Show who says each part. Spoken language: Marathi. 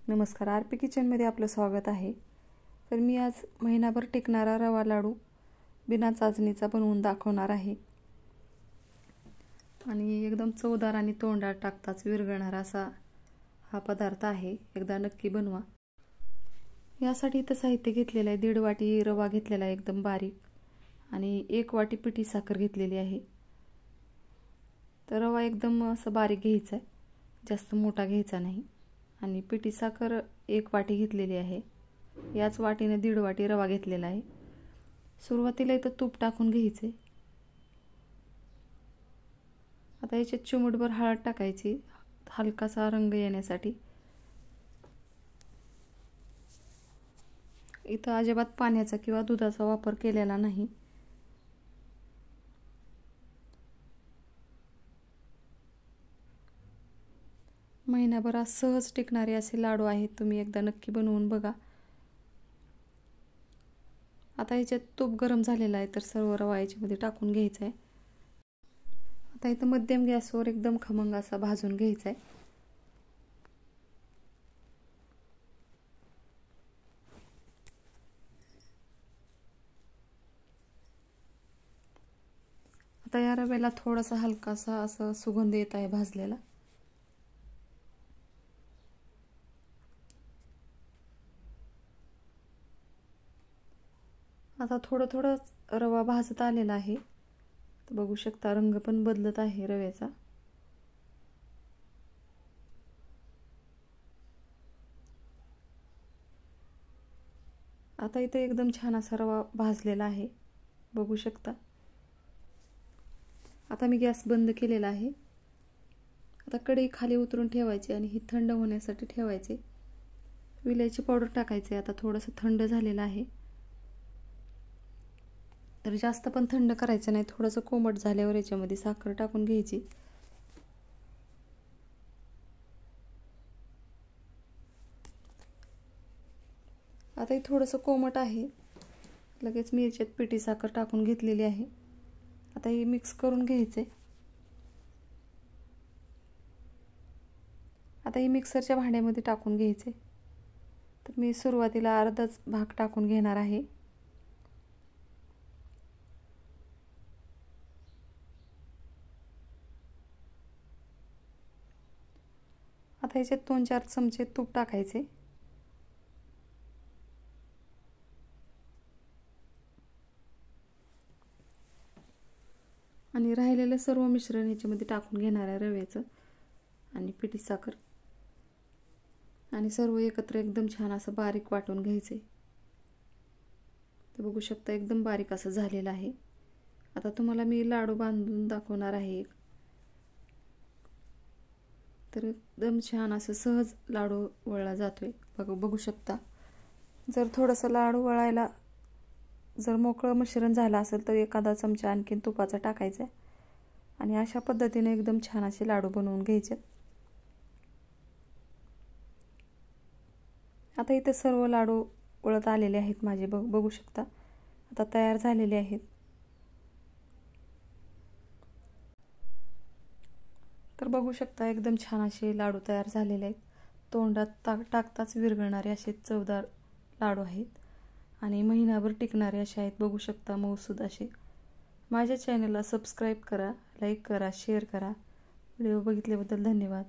Speaker 1: नमस्कार, आरपी किचनमध्ये आपलं स्वागत आहे। तर मी आज महिनाभर टिकणारा रवा लाडू बिना चाचणीचा बनवून दाखवणार आहे आणि एकदम चवदार आणि तोंडात टाकताच विरघळणारा असा हा पदार्थ आहे। एकदा नक्की बनवा। यासाठी इथं साहित्य घेतलेलं आहे, 1.5 वाटी रवा घेतलेला आहे एकदम बारीक आणि 1 वाटी पिठी साखर घेतलेली आहे। तर रवा एकदम असं बारीक घ्यायचा आहे, जास्त मोठा घ्यायचा नाही। आणि पिठी साखर 1 वाटी घेतलेली आहे। याच वाटीने 1.5 वाटी रवा घेतलेला आहे। सुरुवातीला इथं तूप टाकून घ्यायचे। आता याच्यात चिमूटभर हळद टाकायची हलकासा रंग येण्यासाठी। इथं अजिबात पाण्याचा किंवा दुधाचा वापर केलेला नाही। महिनाभर सहज टिकणारे असे लाडू आहेत, तुम्ही एकदा नक्की बनवून बघा। आता याच्यात तूप गरम झालेला आहे, तर सर्व रवा याच्यामध्ये टाकून घ्यायचा आहे। आता इथं मध्यम गॅसवर एकदम खमंग असा भाजून घ्यायचा आहे। आता या रव्याला थोडासा हलकासा असा सुगंध येत आहे भाजलेला। आता थोडं रवा भाजत आलेला आहे, बघू शकता रंग पण बदलत आहे रव्याचा। आता इथे एकदम छान असा रवा भाजलेला आहे, बघू शकता। आता मी गॅस बंद केलेला आहे। आता कढई खाली उतरून ठेवायची आणि ही थंड होण्यासाठी ठेवायचे। विलायची पावडर टाकायचे। आता थोडंसं थंड झालेलं आहे, तर जास्त पण थंड करायचं नाही, थोडंसं कोमट झाल्यावर याच्यामध्ये साखर टाकून घ्यायची। आता हे थोडंसं कोमट आहे, लगेच मी याच्यात पिठी साखर टाकून घेतलेली आहे। आता हे मिक्स करून घ्यायचे। आता हे मिक्सरच्या भांड्यामध्ये टाकून घ्यायचे। तर मी सुरुवातीला अर्धाच भाग टाकून घेणार आहे। आता याच्यात 2-4 चमचे तूप टाकायचे आणि राहिलेलं सर्व मिश्रण याच्यामध्ये टाकून घेणार आहे, रव्याचं आणि पिठी साखर, आणि सर्व एकत्र एकदम छान असं बारीक वाटून घ्यायचे। तर बघू शकता एकदम बारीक असं झालेलं आहे। आता तुम्हाला मी लाडू बांधून दाखवणार आहे। तर एकदम छान असं सहज लाडू वळला जातोय, बघू शकता। जर थोडंसं लाडू वळायला जर मोकळं मिश्रण झालं असेल तर एखादा चमचा आणखीन तुपाचा टाकायचा आणि अशा पद्धतीने एकदम छान असे लाडू बनवून घ्यायचे। आता इथे सर्व लाडू वळत आलेले आहेत माझे, बघू शकता। आता तयार झालेले आहेत। तर बघू शकता एकदम छान असे लाडू तयार झालेले आहेत। तोंडात टाकताच विरघळणारे असे चवदार लाडू आहेत आणि महिनाभर टिकणारे असे आहेत, बघू शकता, मऊसूद असे। माझ्या चॅनलला सबस्क्राईब करा, लाईक करा, शेअर करा। व्हिडिओ बघितल्याबद्दल धन्यवाद।